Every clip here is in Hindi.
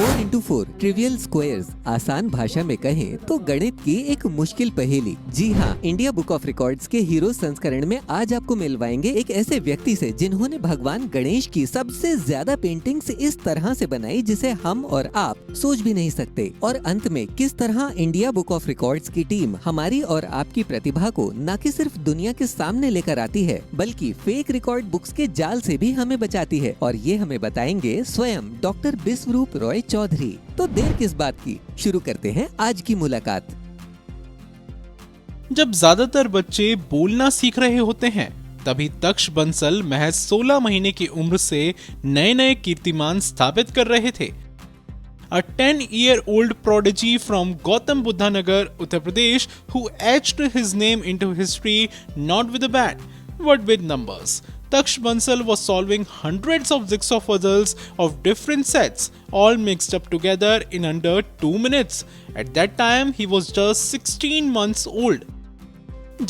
4x4 ट्रिवियल स्क्वायर्स, आसान भाषा में कहें तो गणित की एक मुश्किल पहेली। जी हाँ, इंडिया बुक ऑफ रिकॉर्ड्स के हीरो संस्करण में आज आपको मिलवाएंगे एक ऐसे व्यक्ति से जिन्होंने भगवान गणेश की सबसे ज्यादा पेंटिंग्स इस तरह से बनाई जिसे हम और आप सोच भी नहीं सकते। और अंत में किस तरह इंडिया बुक ऑफ रिकॉर्ड्स की टीम हमारी और आपकी प्रतिभा को न कि सिर्फ दुनिया के सामने लेकर आती है बल्कि फेक रिकॉर्ड बुक्स के जाल से भी हमें बचाती है। और ये हमें बताएंगे स्वयं डॉक्टर बिस्वरूप रॉय चौधरी। तो देर किस बात की, शुरू करते हैं आज की मुलाकात। जब ज्यादातर बच्चे बोलना सीख रहे होते हैं तभी तक्ष बंसल महज 16 महीने की उम्र से नए नए कीर्तिमान स्थापित कर रहे थे। A 10-year-old prodigy from Gautam Buddha Nagar, Uttar Pradesh, who etched his name into history not with a bat, but with numbers. Taksh Bansal was solving hundreds of jigsaw puzzles of different sets, all mixed up together in under 2 minutes. At that time, he was just 16 months old.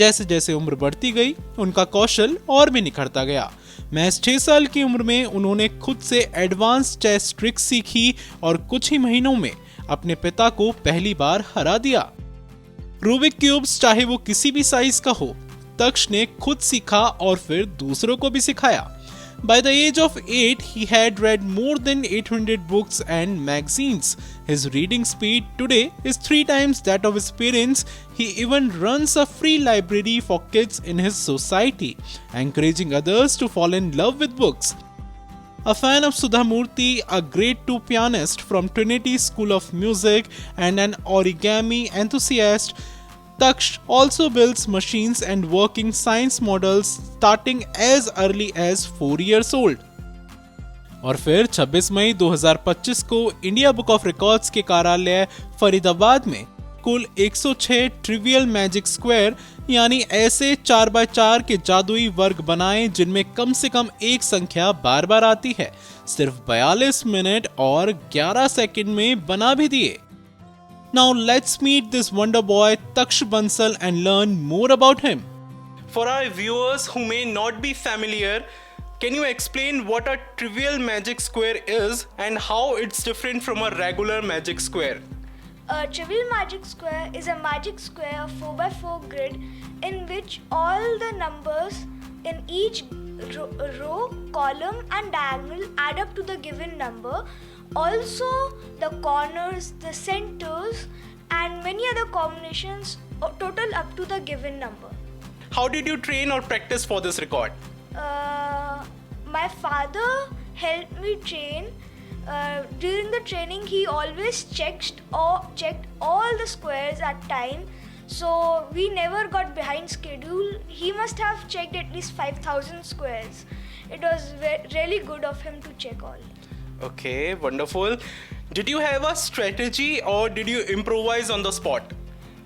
जैसे जैसे उम्र बढ़ती गई, उनका कौशल और भी निखरता गया। महज 6 साल की उम्र में उन्होंने खुद से एडवांस चेस ट्रिक्स सीखी और कुछ ही महीनों में अपने पिता को पहली बार हरा दिया। रूबिक क्यूब्स चाहे वो किसी भी साइज का हो, तक्ष ने खुद सीखा और फिर दूसरों को भी सिखाया। By the age of 8, he had read more than 800 books and magazines. His reading speed today is 3 times that of his parents. He even runs a free library for kids in his society, encouraging others to fall in love with books. A fan of Sudha Murthy, a grade 2 pianist from Trinity School of Music, and an origami enthusiast, Taksh also builds machines and working science models starting as early as 4 years old. और फिर 26 मई 2025 को इंडिया बुक ऑफ रिकॉर्ड्स के कार्यालय फरीदाबाद में कुल 106 ट्रिवियल मैजिक स्क्वायर यानी ऐसे 4x4 के जादुई वर्ग बनाए जिनमें कम से कम एक संख्या बार बार आती है। सिर्फ 42 मिनट और 11 सेकंड में बना भी दिए। Now let's meet this wonder boy Taksh Bansal and learn more about him. For our viewers who may not be familiar, can you explain what a trivial magic square is and how it's different from a regular magic square? A trivial magic square is a magic square 4x4 grid in which all the numbers in each row, column and diagonal add up to the given number. Also, the corners, the centers, and many other combinations total up to the given number. How did you train or practice for this record? My father helped me train. During the training, he always checked all the squares at time. So we never got behind schedule. He must have checked at least 5,000 squares. It was really good of him to check all. Okay, wonderful. Did you have a strategy or did you improvise on the spot?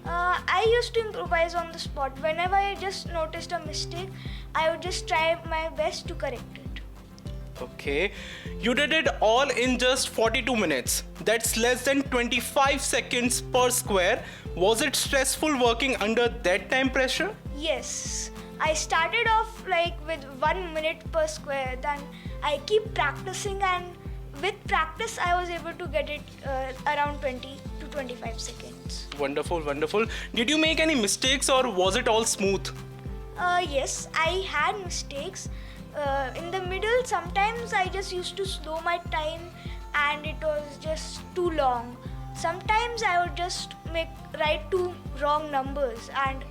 I used to improvise on the spot. Whenever I just noticed a mistake, I would just try my best to correct it. Okay, you did it all in just 42 minutes. That's less than 25 seconds per square. Was it stressful working under that time pressure? Yes. I started off with 1 minute per square. Then I keep practicing, and with practice I was able to get it around 20 to 25 seconds. Wonderful, wonderful. Did you make any mistakes or was it all smooth? Yes, I had mistakes. In the middle, sometimes I just used to slow my time and it was just too long. Sometimes I would just write 2 wrong numbers and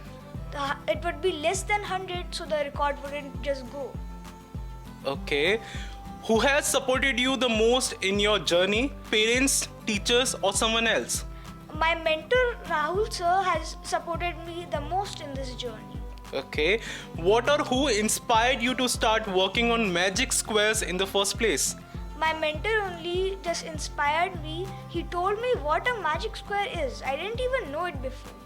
it would be less than 100, so the record wouldn't just go. Okay. Who has supported you the most in your journey? Parents, teachers, or someone else? My mentor Rahul sir has supported me the most in this journey. Okay. What or who inspired you to start working on magic squares in the first place? My mentor only just inspired me. He told me what a magic square is. I didn't even know it before.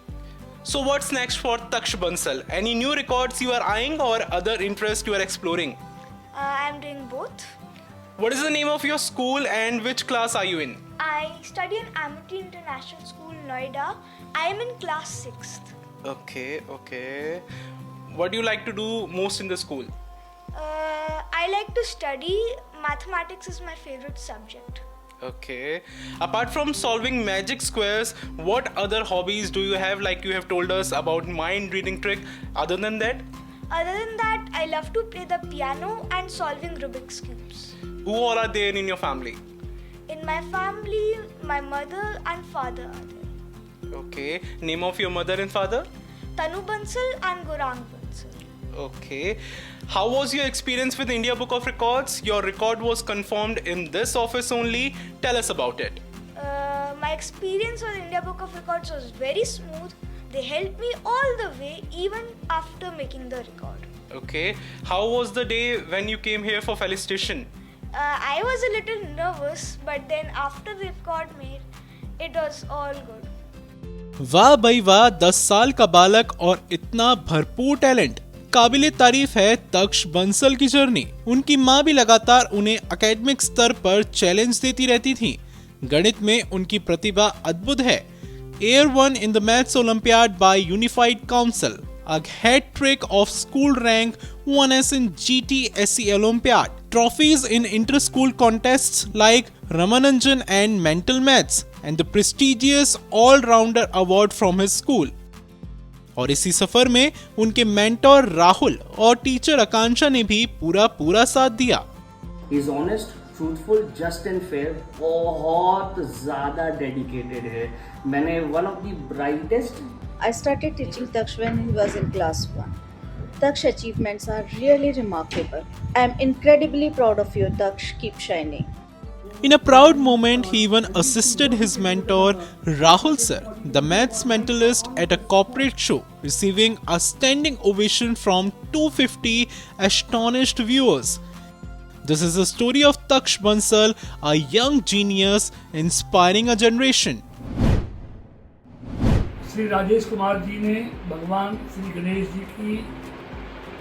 So what's next for Taksh Bansal? Any new records you are eyeing or other interests you are exploring? I'm doing both. What is the name of your school and which class are you in? I study in Amity International School, Noida. I am in class 6th. Okay. What do you like to do most in the school? I like to study. Mathematics is my favorite subject. Okay. Apart from solving magic squares, what other hobbies do you have? Like you have told us about mind reading trick. Other than that, I love to play the piano and solving Rubik's cubes. who all are there in your family? In my family, my mother and father are there. Okay. Name of your mother and father? Tanu Bansal and Gorang Bansal. Okay. How was your experience with India Book of Records? Your record was confirmed in this office only. Tell us about it. My experience with India Book of Records was very smooth. They helped me all the way, even after making the record. Okay. How was the day when you came here for felicitation? I was a little nervous, but then after the record made, it was all good. वाह भाई वाह, 10 साल का बालक और इतना भरपूर टैलेंट। काबिले तारीफ है तक्ष बंसल की जर्नी। उनकी माँ भी लगातार उन्हें एकेडमिक स्तर पर चैलेंज देती रहती थी। गणित में उनकी प्रतिभा अद्भुत है। Air 1 in the Maths Olympiad by Unified Council, a hat trick of school rank, won as in GTSE Olympiad, trophies in inter-school contests like Ramananjan and Mental Maths, and the prestigious All-Rounder Award from his school. और इसी सफर में उनके मेंटोर राहुल और टीचर आकांक्षा ने भी पूरा साथ दिया। He is honest, truthful, just and fair, बहुत ज़्यादा dedicated है। मैंने one of the brightest. I started teaching Taksh when he was in class 1. Taksh achievements are really remarkable. I am incredibly proud of you, Taksh. Keep shining. In a proud moment, he even assisted his mentor Rahul sir, the maths mentalist, at a corporate show, receiving a standing ovation from 250 astonished viewers. This is the story of Taksh Bansal, a young genius inspiring a generation. Shri Rajesh Kumar ji ने भगवान श्री गणेश जी की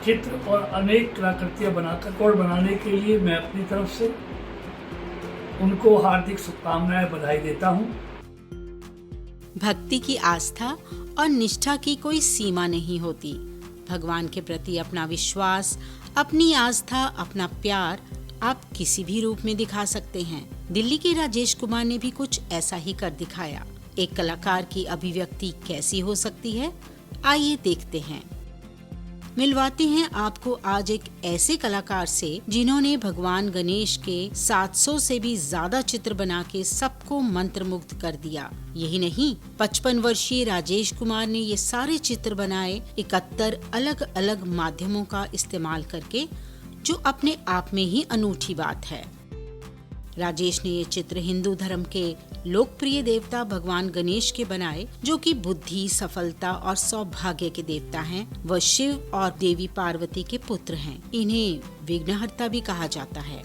चित्र और अनेक कलाकृतियाँ बनाकर रिकॉर्ड बनाने के लिए मैं अपनी तरफ से उनको हार्दिक शुभकामनाएं बधाई देता हूँ। भक्ति की आस्था और निष्ठा की कोई सीमा नहीं होती। भगवान के प्रति अपना विश्वास, अपनी आस्था, अपना प्यार आप किसी भी रूप में दिखा सकते हैं। दिल्ली के राजेश कुमार ने भी कुछ ऐसा ही कर दिखाया। एक कलाकार की अभिव्यक्ति कैसी हो सकती है, आइए देखते हैं। मिलवाते हैं आपको आज एक ऐसे कलाकार से जिन्होंने भगवान गणेश के 700 से भी ज्यादा चित्र बना के सबको मंत्रमुग्ध कर दिया। यही नहीं, 55 वर्षीय राजेश कुमार ने ये सारे चित्र बनाए 71 अलग अलग माध्यमों का इस्तेमाल करके, जो अपने आप में ही अनूठी बात है। राजेश ने ये चित्र हिंदू धर्म के लोकप्रिय देवता भगवान गणेश के बनाए, जो कि बुद्धि, सफलता और सौभाग्य के देवता हैं। वह शिव और देवी पार्वती के पुत्र हैं। इन्हें विघ्नहर्ता भी कहा जाता है।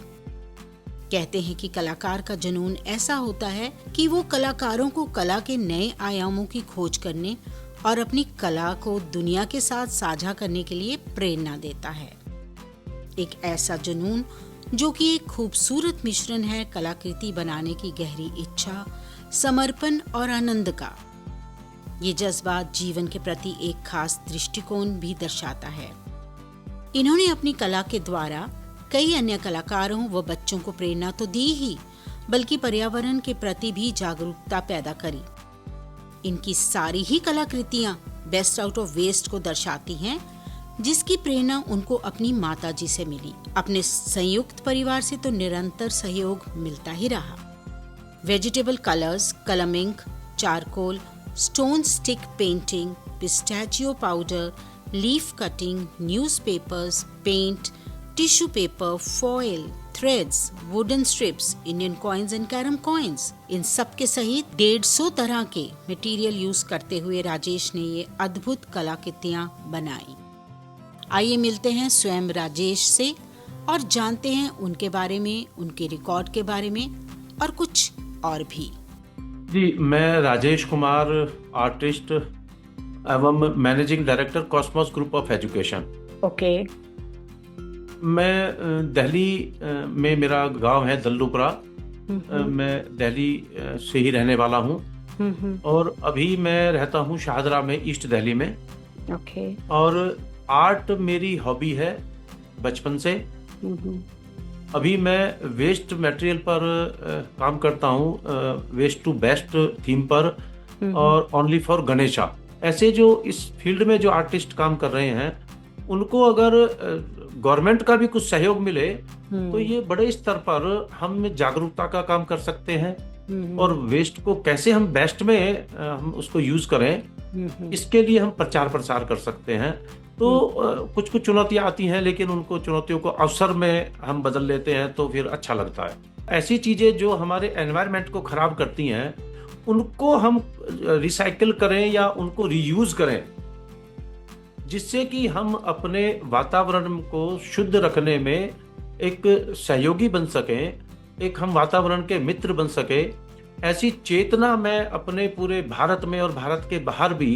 कहते हैं कि कलाकार का जुनून ऐसा होता है कि वो कलाकारों को कला के नए आयामों की खोज करने और अपनी कला को दुनिया के साथ साझा करने के लिए प्रेरणा देता है। एक ऐसा जुनून जो कि एक खूबसूरत मिश्रण है कलाकृति बनाने की गहरी इच्छा, समर्पण और आनंद का। ये जज्बात जीवन के प्रति एक खास दृष्टिकोण भी दर्शाता है। इन्होंने अपनी कला के द्वारा कई अन्य कलाकारों व बच्चों को प्रेरणा तो दी ही, बल्कि पर्यावरण के प्रति भी जागरूकता पैदा करी। इनकी सारी ही कलाकृतियां बेस्ट आउट ऑफ वेस्ट को दर्शाती हैं, जिसकी प्रेरणा उनको अपनी माताजी से मिली। अपने संयुक्त परिवार से तो निरंतर सहयोग मिलता ही रहा। वेजिटेबल कलर्स, कलमिंग, charcoal, stone stick painting, pistachio powder, leaf cutting, newspapers, paint, tissue paper, foil, threads, wooden strips, Indian coins and carrom coins, इन सब के सहित 150 तरह के मटेरियल यूज करते हुए राजेश ने ये अद्भुत कलाकृतियां बनाई। आइए मिलते हैं स्वयं राजेश से और जानते हैं उनके बारे में, उनके रिकॉर्ड के बारे में और कुछ और भी। जी, मैं राजेश कुमार, आर्टिस्ट एवं managing director Cosmos group of education. Okay. मैं दिल्ली में, मेरा गांव है दल्लूपुरा। मैं दिल्ली से ही रहने वाला हूं और अभी मैं रहता हूं शाहदरा में, ईस्ट दिल्ली में। ओके। और आर्ट मेरी हॉबी है बचपन से। अभी मैं वेस्ट मटेरियल पर काम करता हूँ, वेस्ट टू बेस्ट थीम पर, और ओनली फॉर गणेशा। ऐसे जो इस फील्ड में जो आर्टिस्ट काम कर रहे हैं उनको अगर गवर्नमेंट का भी कुछ सहयोग मिले तो ये बड़े स्तर पर हम जागरूकता का काम कर सकते हैं और वेस्ट को कैसे हम बेस्ट में हम उसको यूज करें, इसके लिए हम प्रचार प्रसार कर सकते हैं। तो कुछ कुछ चुनौतियां आती हैं, लेकिन उनको चुनौतियों को अवसर में हम बदल लेते हैं तो फिर अच्छा लगता है। ऐसी चीजें जो हमारे एनवायरनमेंट को खराब करती हैं उनको हम रिसाइकिल करें या उनको रीयूज करें, जिससे कि हम अपने वातावरण को शुद्ध रखने में एक सहयोगी बन सकें, एक हम वातावरण के मित्र बन सके। ऐसी चेतना मैं अपने पूरे भारत में और भारत के बाहर भी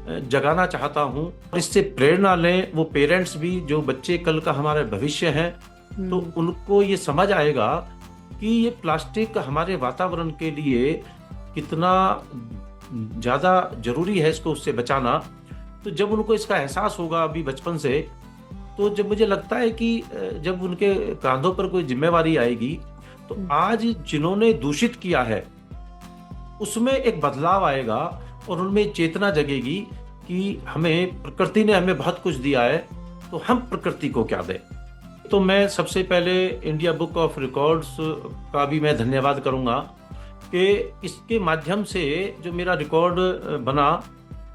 जगाना चाहता हूं। इससे प्रेरणा लें वो पेरेंट्स भी, जो बच्चे कल का हमारा भविष्य हैं, तो उनको ये समझ आएगा कि ये प्लास्टिक हमारे वातावरण के लिए कितना ज़्यादा जरूरी है इसको उससे बचाना। तो जब उनको इसका एहसास होगा अभी बचपन से, तो जब मुझे लगता है कि जब उनके कांधों पर कोई जिम्मेवारी आएगी तो आज जिन्होंने दूषित किया है उसमें एक बदलाव आएगा और उनमें चेतना जगेगी कि हमें प्रकृति ने हमें बहुत कुछ दिया है, तो हम प्रकृति को क्या दें। तो मैं सबसे पहले इंडिया बुक ऑफ रिकॉर्ड्स का भी मैं धन्यवाद करूंगा कि इसके माध्यम से जो मेरा रिकॉर्ड बना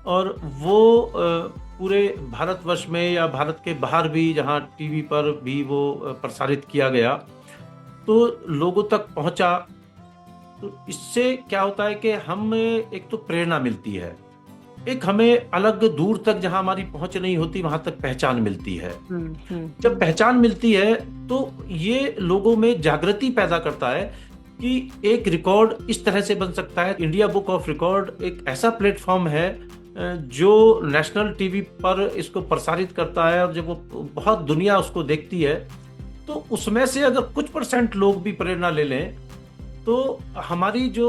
और वो पूरे भारतवर्ष में या भारत के बाहर भी जहां टीवी पर भी वो प्रसारित किया गया तो लोगों तक पहुंचा। तो इससे क्या होता है कि हम एक तो प्रेरणा मिलती है, एक हमें अलग दूर तक जहां हमारी पहुंच नहीं होती वहां तक पहचान मिलती है। जब पहचान मिलती है तो ये लोगों में जागृति पैदा करता है कि एक रिकॉर्ड इस तरह से बन सकता है। इंडिया बुक ऑफ रिकॉर्ड एक ऐसा प्लेटफॉर्म है जो नेशनल टीवी पर इसको प्रसारित करता है, और जब वो बहुत दुनिया उसको देखती है तो उसमें से अगर कुछ % लोग भी प्रेरणा ले लें तो हमारी जो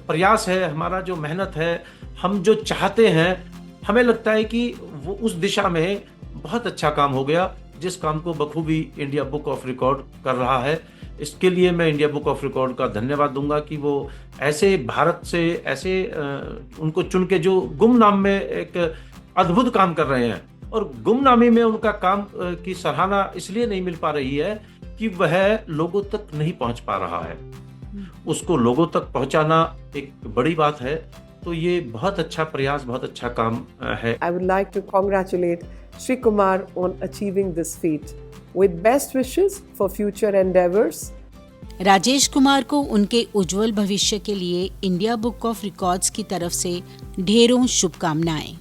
प्रयास है, हमारा जो मेहनत है, हम जो चाहते हैं, हमें लगता है कि वो उस दिशा में बहुत अच्छा काम हो गया, जिस काम को बखूबी इंडिया बुक ऑफ रिकॉर्ड कर रहा है। इसके लिए मैं इंडिया बुक ऑफ रिकॉर्ड का धन्यवाद दूंगा कि वो ऐसे भारत से ऐसे उनको चुन के जो गुमनाम में एक अद्भुत काम कर रहे हैं, और गुमनामी में उनका काम की सराहना इसलिए नहीं मिल पा रही है कि वह लोगों तक नहीं पहुंच पा रहा है। उसको लोगों तक पहुंचाना एक बड़ी बात है। तो ये बहुत अच्छा प्रयास, बहुत अच्छा काम है। I would like to congratulate Shri Kumar on achieving this feat. With best wishes for future endeavors. Rajesh Kumar को उनके उज्जवल भविष्य के लिए इंडिया बुक ऑफ रिकॉर्ड्स की तरफ से ढेरों शुभकामनाएं।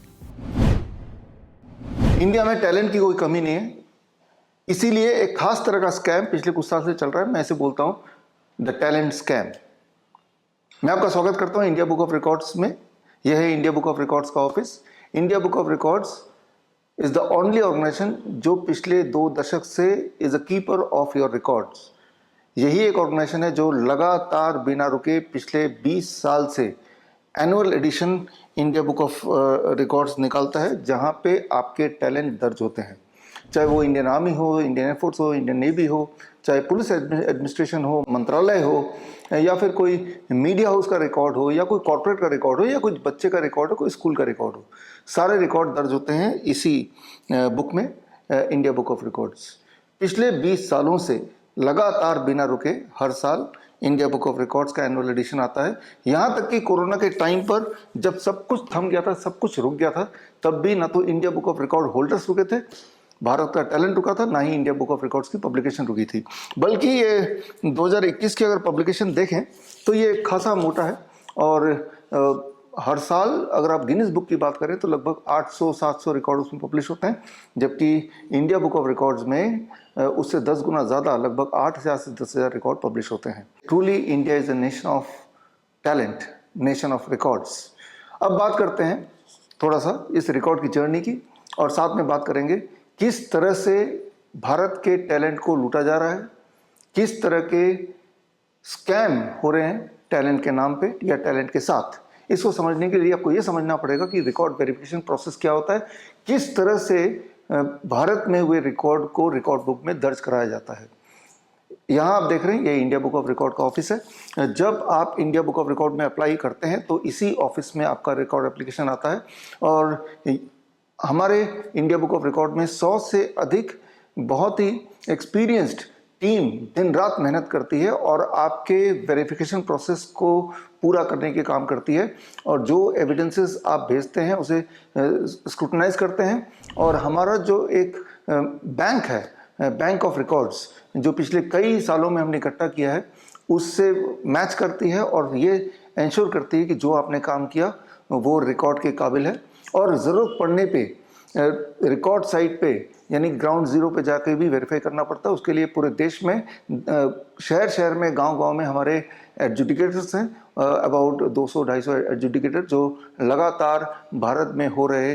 इंडिया में टैलेंट की कोई कमी नहीं है, इसीलिए एक खास तरह का स्कैम पिछले कुछ साल से चल रहा है। मैं ऐसे बोलता हूँ द टैलेंट स्कैम। मैं आपका स्वागत करता हूँ इंडिया बुक ऑफ रिकॉर्ड्स में। यह है इंडिया बुक ऑफ रिकॉर्ड्स का office. India book of records is the only organisation जो पिछले 2 दशक से is a keeper of your records. यही एक ऑर्गेनाइजेशन है जो लगातार बिना रुके पिछले 20 साल से annual addition India book of records निकालता है, जहाँ पे आपके टैलेंट दर्ज होते हैं। चाहे वो इंडियन आर्मी हो, इंडियन एयरफोर्स हो, इंडियन नेवी हो, चाहे पुलिस एडमिनिस्ट्रेशन हो, मंत्रालय हो, या फिर कोई मीडिया हाउस का रिकॉर्ड हो, या कोई कॉर्पोरेट का रिकॉर्ड हो, या कोई बच्चे का रिकॉर्ड हो, कोई स्कूल का रिकॉर्ड हो, सारे रिकॉर्ड दर्ज होते हैं इसी बुक में, इंडिया बुक ऑफ रिकॉर्ड्स। पिछले 20 सालों से लगातार बिना रुके हर साल इंडिया बुक ऑफ रिकॉर्ड्स का एनुअल एडिशन आता है। यहाँ तक कि कोरोना के टाइम पर जब सब कुछ थम गया था, सब कुछ रुक गया था, तब भी ना तो India book of record holders रुके थे, भारत का टैलेंट रुका था, ना ही इंडिया बुक ऑफ रिकॉर्ड्स की पब्लिकेशन रुकी थी। बल्कि ये 2021 की अगर पब्लिकेशन देखें तो ये खासा मोटा है, और हर साल अगर आप गिनीज बुक की बात करें तो लगभग 800-700 रिकॉर्ड उसमें पब्लिश होते हैं, जबकि इंडिया बुक ऑफ रिकॉर्ड्स में उससे 10 गुना ज़्यादा, लगभग 8,000 से 10,000 रिकॉर्ड पब्लिश होते हैं। Truly India is a nation of talent, nation of records. अब बात करते हैं थोड़ा सा इस रिकॉर्ड की जर्नी की, और साथ में बात करेंगे किस तरह से भारत के टैलेंट को लूटा जा रहा है, किस तरह के स्कैम हो रहे हैं टैलेंट के नाम पे या टैलेंट के साथ। इसको समझने के लिए आपको ये समझना पड़ेगा कि रिकॉर्ड वेरिफिकेशन प्रोसेस क्या होता है, किस तरह से भारत में हुए रिकॉर्ड को रिकॉर्ड बुक में दर्ज कराया जाता है। यहाँ आप देख रहे हैं ये इंडिया बुक ऑफ रिकॉर्ड का ऑफिस है। जब आप इंडिया बुक ऑफ रिकॉर्ड में अप्लाई करते हैं तो इसी ऑफिस में आपका रिकॉर्ड एप्लीकेशन आता है और हमारे इंडिया बुक ऑफ रिकॉर्ड में 100 से अधिक बहुत ही एक्सपीरियंस्ड टीम दिन रात मेहनत करती है और आपके वेरिफिकेशन प्रोसेस को पूरा करने के काम करती है और जो एविडेंसेस आप भेजते हैं उसे स्क्रूटनाइज करते हैं और हमारा जो एक बैंक है, बैंक ऑफ रिकॉर्ड्स, जो पिछले कई सालों में हमने इकट्ठा किया है उससे मैच करती है और ये इंश्योर करती है कि जो आपने काम किया वो रिकॉर्ड के काबिल है। और ज़रूरत पड़ने पे रिकॉर्ड साइट पे यानी ग्राउंड जीरो पे जाके भी वेरीफाई करना पड़ता है। उसके लिए पूरे देश में शहर शहर में गांव-गांव में हमारे एडजुडिकेटर्स हैं, अबाउट 200-250 एडजुडिकेटर जो लगातार भारत में हो रहे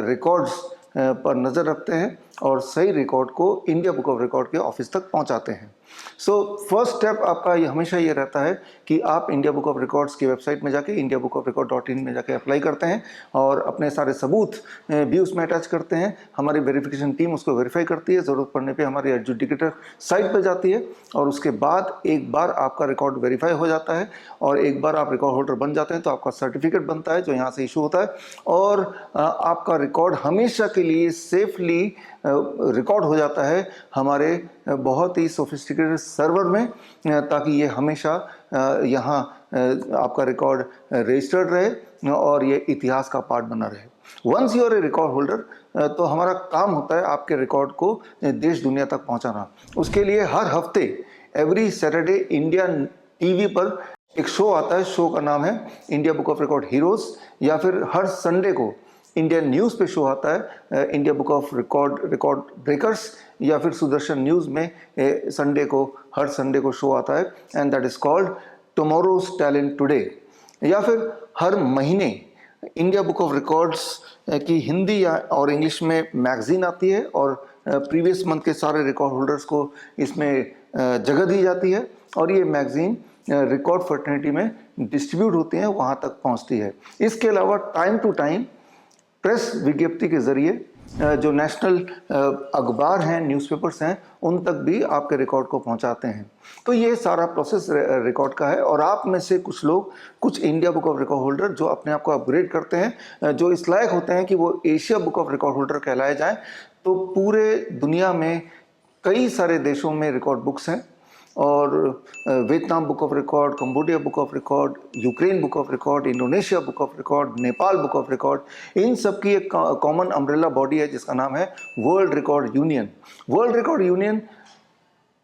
रिकॉर्ड्स पर नज़र रखते हैं और सही रिकॉर्ड को इंडिया बुक ऑफ रिकॉर्ड के ऑफिस तक पहुंचाते हैं। सो फर्स्ट स्टेप आपका ये हमेशा ये रहता है कि आप इंडिया बुक ऑफ रिकॉर्ड्स की वेबसाइट में जाके indiabookofrecord.in में जाके अप्लाई करते हैं और अपने सारे सबूत भी उसमें अटैच करते हैं। हमारी वेरिफिकेशन टीम उसको वेरीफाई करती है, ज़रूरत पड़ने पे हमारी एडजुडिकेटर साइट पर जाती है और उसके बाद एक बार आपका रिकॉर्ड वेरीफाई हो जाता है और एक बार आप रिकॉर्ड होल्डर बन जाते हैं तो आपका सर्टिफिकेट बनता है जो यहाँ से इशू होता है और आपका रिकॉर्ड हमेशा के लिए सेफली रिकॉर्ड हो जाता है हमारे बहुत ही सोफिस्टिकेटेड सर्वर में, ताकि ये हमेशा यहाँ आपका रिकॉर्ड रजिस्टर्ड रहे और ये इतिहास का पार्ट बना रहे। Once you are a record holder तो हमारा काम होता है आपके रिकॉर्ड को देश दुनिया तक पहुँचाना। उसके लिए हर हफ्ते एवरी सैटरडे इंडिया टीवी पर एक शो आता है, शो का नाम है India book of record heroes, या फिर हर संडे को इंडियन न्यूज़ पे शो आता है India book of record breakers, या फिर सुदर्शन न्यूज़ में हर संडे को शो आता है and that is called tomorrow's talent today. या फिर हर महीने इंडिया बुक ऑफ रिकॉर्ड्स की हिंदी या और इंग्लिश में मैगजीन आती है और प्रीवियस मंथ के सारे रिकॉर्ड होल्डर्स को इसमें जगह दी जाती है और ये मैगजीन रिकॉर्ड फर्टर्निटी में डिस्ट्रीब्यूट होती है, वहाँ तक पहुँचती है। इसके अलावा टाइम टू टाइम प्रेस विज्ञप्ति के जरिए जो नेशनल अखबार हैं, न्यूज़पेपर्स हैं, उन तक भी आपके रिकॉर्ड को पहुंचाते हैं। तो ये सारा प्रोसेस रिकॉर्ड का है और आप में से कुछ लोग, कुछ India book of record holder जो अपने आप को अपग्रेड करते हैं, जो इस लायक होते हैं कि वो Asia book of record holder कहलाए जाएं, तो पूरे दुनिया में कई सारे देशों में रिकॉर्ड बुक्स हैं और Vietnam book of record, Cambodia book of record, Ukraine book of record, Indonesia book of record, Nepal book of record, इन सब की एक कॉमन अम्ब्रेला बॉडी है जिसका नाम है world record union. World record union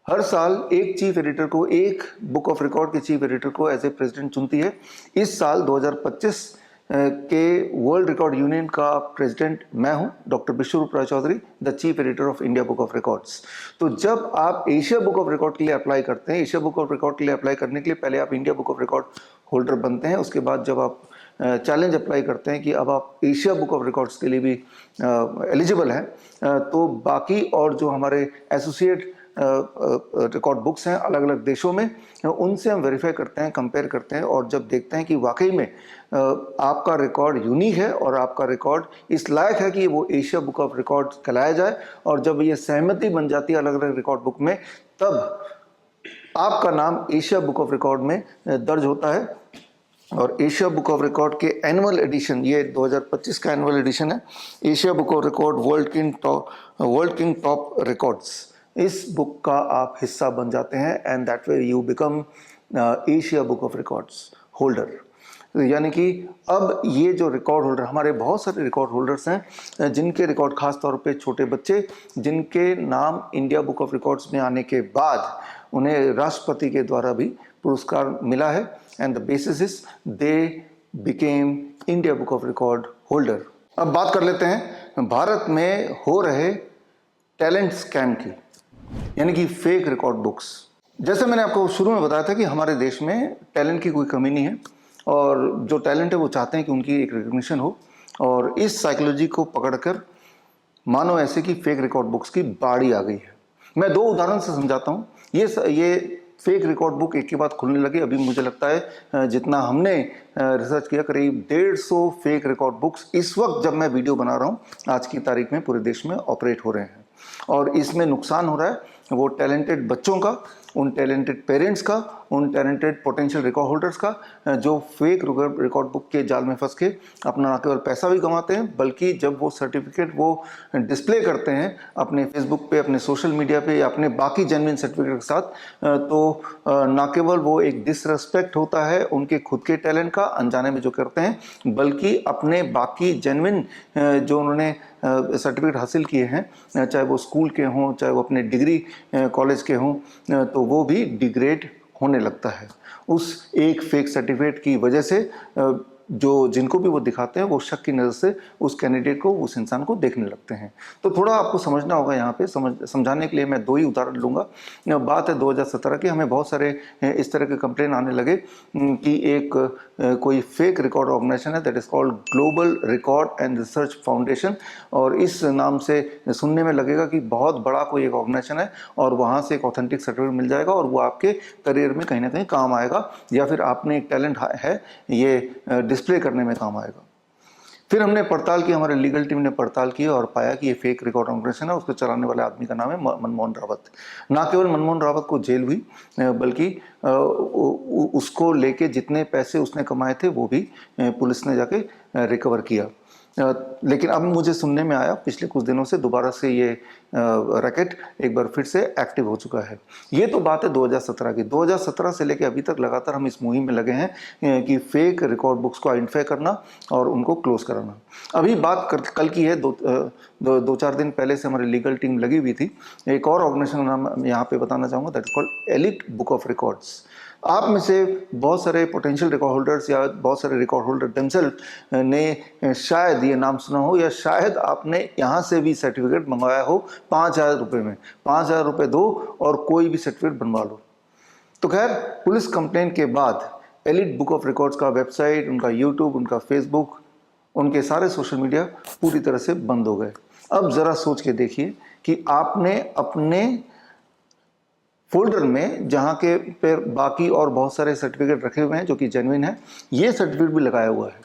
हर साल एक चीफ एडिटर को, एक बुक ऑफ रिकॉर्ड के चीफ एडिटर को एज ए प्रेसिडेंट चुनती है। इस साल 2025 के वर्ल्ड रिकॉर्ड यूनियन का प्रेसिडेंट मैं हूं, doctor Biswaroop Roy Chowdhury, the chief editor of India book of records. तो जब आप एशिया बुक ऑफ रिकॉर्ड के लिए अप्लाई करते हैं, एशिया बुक ऑफ रिकॉर्ड के लिए अप्लाई करने के लिए पहले आप India book of record holder बनते हैं। उसके बाद जब आप चैलेंज अप्लाई करते हैं कि अब आप एशिया बुक ऑफ रिकॉर्ड्स के लिए भी एलिजिबल हैं, तो बाकी और जो हमारे एसोसिएट रिकॉर्ड बुक्स हैं अलग अलग देशों में, उनसे हम वेरीफाई करते हैं, कंपेयर करते हैं और जब देखते हैं कि वाकई में आपका रिकॉर्ड यूनिक है और आपका रिकॉर्ड इस लायक है कि वो एशिया बुक ऑफ रिकॉर्ड कहलाया जाए, और जब ये सहमति बन जाती है अलग अलग रिकॉर्ड बुक में, तब आपका नाम एशिया बुक ऑफ रिकॉर्ड में दर्ज होता है। और एशिया बुक ऑफ रिकॉर्ड के एनुअल एडिशन, ये 2025 का एनुअल एडिशन है, Asia book of record world king top records, इस बुक का आप हिस्सा बन जाते हैं and that way you become Asia book of records holder. यानी कि अब ये जो रिकॉर्ड होल्डर, हमारे बहुत सारे रिकॉर्ड होल्डर्स हैं जिनके रिकॉर्ड खास तौर पे छोटे बच्चे, जिनके नाम इंडिया बुक ऑफ रिकॉर्ड्स में आने के बाद उन्हें राष्ट्रपति के द्वारा भी पुरस्कार मिला है and the basis is they became India book of record holder. अब बात कर लेते हैं भारत में हो रहे टैलेंट स्कैम की, यानी कि फेक रिकॉर्ड बुक्स। जैसे मैंने आपको शुरू में बताया था कि हमारे देश में टैलेंट की कोई कमी नहीं है और जो टैलेंट है वो चाहते हैं कि उनकी एक रिकग्निशन हो, और इस साइकोलॉजी को पकड़कर मानो ऐसे कि फेक रिकॉर्ड बुक्स की बाड़ी आ गई है। मैं दो उदाहरण से समझाता हूँ। ये फेक रिकॉर्ड बुक एक के बाद खुलने लगी। अभी मुझे लगता है जितना हमने रिसर्च किया, करीब 150 फेक रिकॉर्ड बुक्स इस वक्त जब मैं वीडियो बना रहा हूँ आज की तारीख में पूरे देश में ऑपरेट हो रहे हैं, और इसमें नुकसान हो रहा है वो टैलेंटेड बच्चों का उन टैलेंटेड पेरेंट्स का, उन टैलेंटेड पोटेंशियल रिकॉर्ड होल्डर्स का, जो फेक रिकॉर्ड बुक के जाल में फंस के अपना न केवल पैसा भी कमाते हैं, बल्कि जब वो सर्टिफिकेट वो डिस्प्ले करते हैं अपने फेसबुक पे, अपने सोशल मीडिया पे या अपने बाकी जेन्युइन सर्टिफिकेट के साथ, तो न केवल वो एक डिसरेस्पेक्ट होता है उनके खुद के टैलेंट का अनजाने में जो करते हैं, बल्कि अपने बाकी जेन्युइन जो उन्होंने सर्टिफिकेट हासिल किए हैं, चाहे वो स्कूल के हों, चाहे वो अपने डिग्री कॉलेज के हों, तो वो भी डिग्रेड होने लगता है उस एक फेक सर्टिफिकेट की वजह से। जो जिनको भी वो दिखाते हैं वो शक की नज़र से उस कैंडिडेट को, उस इंसान को देखने लगते हैं। तो थोड़ा आपको समझना होगा यहाँ पे, समझाने के लिए मैं 2 ही उदाहरण लूँगा। बात है 2017 की। हमें बहुत सारे इस तरह के कंप्लेन आने लगे कि एक कोई फेक रिकॉर्ड ऑर्गेनाइजेशन है, that is called global record and research foundation, और इस नाम से सुनने में लगेगा कि बहुत बड़ा कोई एक ऑर्गेनाइजेशन है और वहाँ से एक ऑथेंटिक सर्टिफिकेट मिल जाएगा और वो आपके करियर में कहीं ना कहीं काम आएगा, या फिर आपने एक टैलेंट है ये डिस्प्ले करने में काम आएगा। फिर हमने पड़ताल की, हमारे लीगल टीम ने पड़ताल की और पाया कि ये फेक रिकॉर्ड ऑर्गेनाइजेशन है। उसको चलाने वाले आदमी का नाम है मनमोहन रावत। ना केवल मनमोहन रावत को जेल हुई, बल्कि उसको लेके जितने पैसे उसने कमाए थे वो भी पुलिस ने जाके रिकवर किया। लेकिन अब मुझे सुनने में आया पिछले कुछ दिनों से दोबारा से ये रैकेट एक बार फिर से एक्टिव हो चुका है। ये तो बात है 2017 की। 2017 से लेकर अभी तक लगातार हम इस मुहिम में लगे हैं कि फेक रिकॉर्ड बुक्स को आइडेंटिफाई करना और उनको क्लोज कराना। अभी बात कल की है, 2-4 दिन पहले से हमारी लीगल टीम लगी हुई थी। एक और ऑर्गेनाइजेशन का नाम यहाँ पे बताना चाहूँगा, that is called elite book of records. आप में से बहुत सारे पोटेंशियल रिकॉर्ड होल्डर्स या बहुत सारे रिकॉर्ड होल्डर देमसेल्फ ने शायद ये नाम सुना हो, या शायद आपने यहाँ से भी सर्टिफिकेट मंगवाया हो 5,000 रुपये में। 5,000 रुपये दो और कोई भी सर्टिफिकेट बनवा लो। तो खैर, पुलिस कंप्लेन के बाद एलिट बुक ऑफ रिकॉर्ड्स का वेबसाइट, उनका यूट्यूब, उनका फेसबुक, उनके सारे सोशल मीडिया पूरी तरह से बंद हो गए। अब ज़रा सोच के देखिए कि आपने अपने फोल्डर में जहाँ के पे बाकी और बहुत सारे सर्टिफिकेट रखे हुए हैं जो कि जेन्युइन है, ये सर्टिफिकेट भी लगाया हुआ है,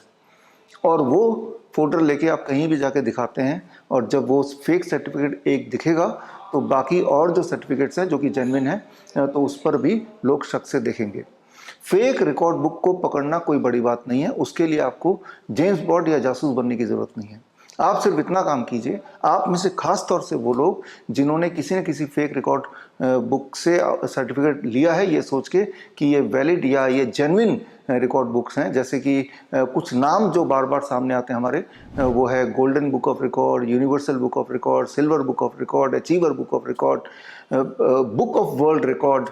और वो फोल्डर लेके आप कहीं भी जाके दिखाते हैं, और जब वो फेक सर्टिफिकेट एक दिखेगा तो बाकी और जो सर्टिफिकेट्स हैं जो कि जेन्युइन है, तो उस पर भी लोग शक से देखेंगे। फेक रिकॉर्ड बुक को पकड़ना कोई बड़ी बात नहीं है, उसके लिए आपको जेम्स बॉन्ड या जासूस बनने की ज़रूरत नहीं है। आप सिर्फ इतना काम कीजिए, आप में से खास तौर से वो लोग जिन्होंने किसी न किसी फेक रिकॉर्ड बुक से सर्टिफिकेट लिया है ये सोच के कि ये वैलिड या ये जेन्युइन रिकॉर्ड बुक्स हैं, जैसे कि कुछ नाम जो बार बार सामने आते हैं हमारे, वो है golden book of record, universal book of record, silver book of record, achiever book of record, book of world record,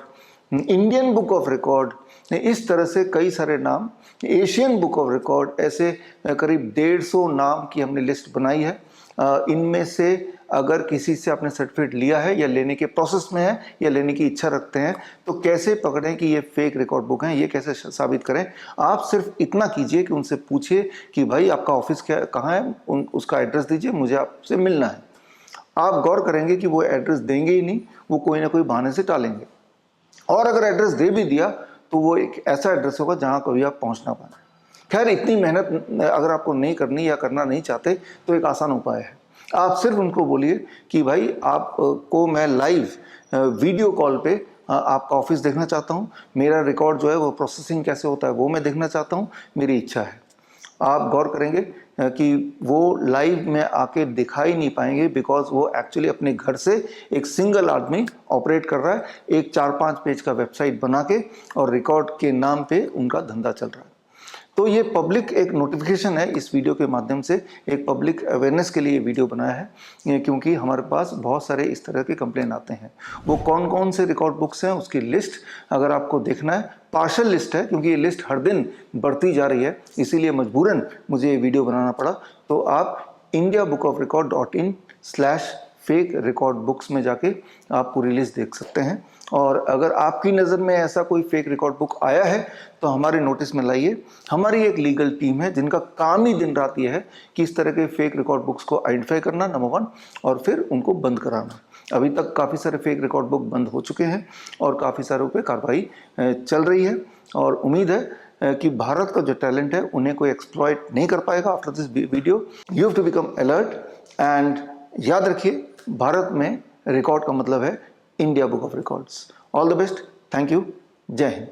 Indian book of record, इस तरह से कई सारे नाम, एशियन बुक ऑफ रिकॉर्ड, ऐसे करीब 150 नाम की हमने लिस्ट बनाई है। इनमें से अगर किसी से आपने सर्टिफिकेट लिया है या लेने के प्रोसेस में है या लेने की इच्छा रखते हैं, तो कैसे पकड़ें कि ये फेक रिकॉर्ड बुक हैं, ये कैसे साबित करें। आप सिर्फ इतना कीजिए कि उनसे पूछिए कि भाई आपका ऑफिस कहाँ है, उसका एड्रेस दीजिए, मुझे आपसे मिलना है। आप गौर करेंगे कि वो एड्रेस देंगे ही नहीं, वो कोई ना कोई बहाने से टालेंगे, और अगर एड्रेस दे भी दिया तो वो एक ऐसा एड्रेस होगा जहाँ कभी आप पहुँच ना पाए। खैर, इतनी मेहनत अगर आपको नहीं करनी या करना नहीं चाहते तो एक आसान उपाय है। आप सिर्फ उनको बोलिए कि भाई आपको मैं लाइव वीडियो कॉल पे आपका ऑफिस देखना चाहता हूँ, मेरा रिकॉर्ड जो है वो प्रोसेसिंग कैसे होता है वो मैं देखना चाहता हूँ, मेरी इच्छा है। आप गौर करेंगे कि वो लाइव में आके दिखाई नहीं पाएंगे, बिकॉज वो एक्चुअली अपने घर से एक सिंगल आदमी ऑपरेट कर रहा है, एक 4-5 पेज का वेबसाइट बना के, और रिकॉर्ड के नाम पे उनका धंधा चल रहा है। तो ये पब्लिक एक नोटिफिकेशन है, इस वीडियो के माध्यम से एक पब्लिक अवेयरनेस के लिए ये वीडियो बनाया है, क्योंकि हमारे पास बहुत सारे इस तरह के कंप्लेन आते हैं। वो कौन कौन से रिकॉर्ड बुक्स हैं उसकी लिस्ट अगर आपको देखना है, पार्शल लिस्ट है, क्योंकि ये लिस्ट हर दिन बढ़ती जा रही है, इसीलिए मजबूरन मुझे ये वीडियो बनाना पड़ा। तो आप indiabookofrecord.in/फेक रिकॉर्ड बुक्स में जाके आप पूरी लिस्ट देख सकते हैं। और अगर आपकी नज़र में ऐसा कोई फेक रिकॉर्ड बुक आया है तो हमारे नोटिस में लाइए। हमारी एक लीगल टीम है जिनका काम ही दिन रात ये है कि इस तरह के फेक रिकॉर्ड बुक्स को आइडेंटिफाई करना, नंबर 1, और फिर उनको बंद कराना। अभी तक काफ़ी सारे फेक रिकॉर्ड बुक बंद हो चुके हैं और काफ़ी सारों पे कार्रवाई चल रही है, और उम्मीद है कि भारत का जो टैलेंट है उन्हें कोई एक्सप्लॉइट नहीं कर पाएगा after this video. You have to become alert, and याद रखिए, भारत में रिकॉर्ड का मतलब है India book of records. All the best, thank you, जय हिंद।